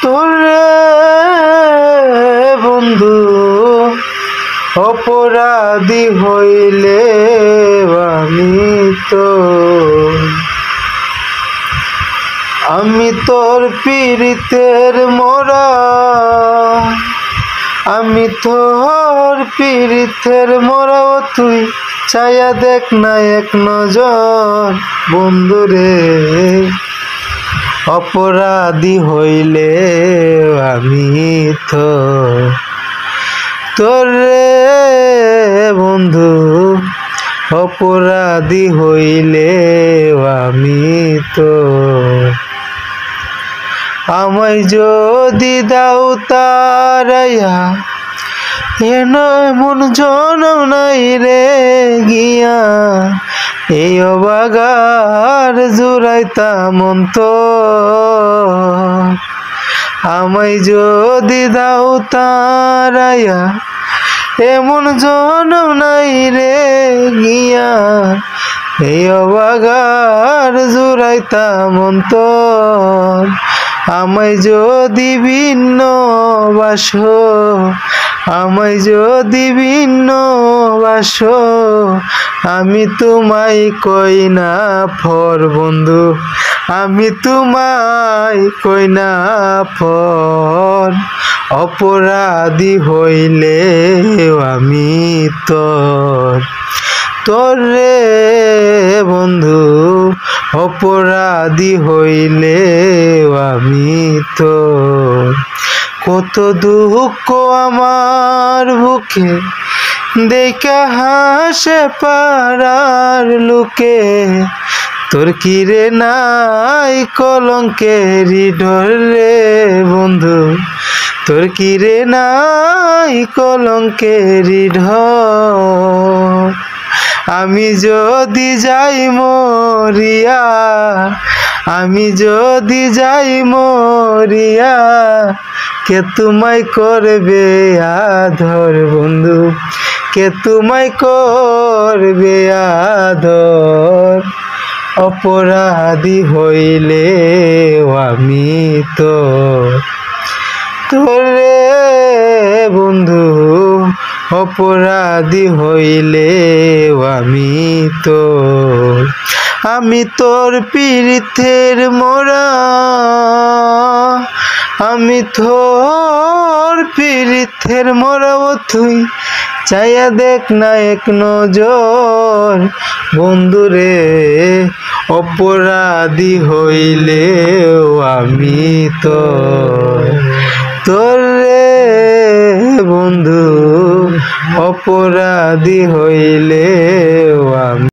তোরে বন্ধু অপরাধী হইলে আমি তোর পীড়িতের মোরা, আমি তোর পীড়িতের মোরা। তুই চাইয়া দেখ না এক নজর বন্ধুরে, অপরাধী হইলে আমি তোরে বন্ধু অপরাধী হইলে আমি আমায় যদি দাও তারাইয়া এন এমন জনম নাই রে গিয়া, এই অবাগার জুড়াইতাম অন্তর। আমায় যদি দাও তারাইয়া এমন জনম নাই রে গিয়া, এই অবাগার জুড়াইতাম অন্তর। আমায় যদি ভিন্ন বাসো, আমায় যদি ভিন্ন বাসো, আমি তোমায় কই না ফর বন্ধু, আমি তোমায় কই না ফর। অপরাধী হইলে আমি তোরে বন্ধু অপরাধী হইলে আমি কত দুঃখ আমার বুকে দেখা হাসে পাড়ার লোকে। তোর কি রে নাই কলঙ্কের ডর রে বন্ধু, তোর কি রে নাই কলঙ্কের ঢর। আমি যদি যাই মরিয়া, আমি যদি যাই মরিয়া, কে তোমায় করবে আদর বন্ধু, কে তোমায় করবে আদর। অপরাধী হইলে আমি তোরে বন্ধু অপরাধী হইলে আমি তোর পীড়িতের মোরা, আমি তোর পীড়িতের মোরা। তুই চাইয়া দেখ না এক নজর বন্ধুরে, অপরাধী হইলে আমি তোরে বন্ধু অপরাধী হইলে আমি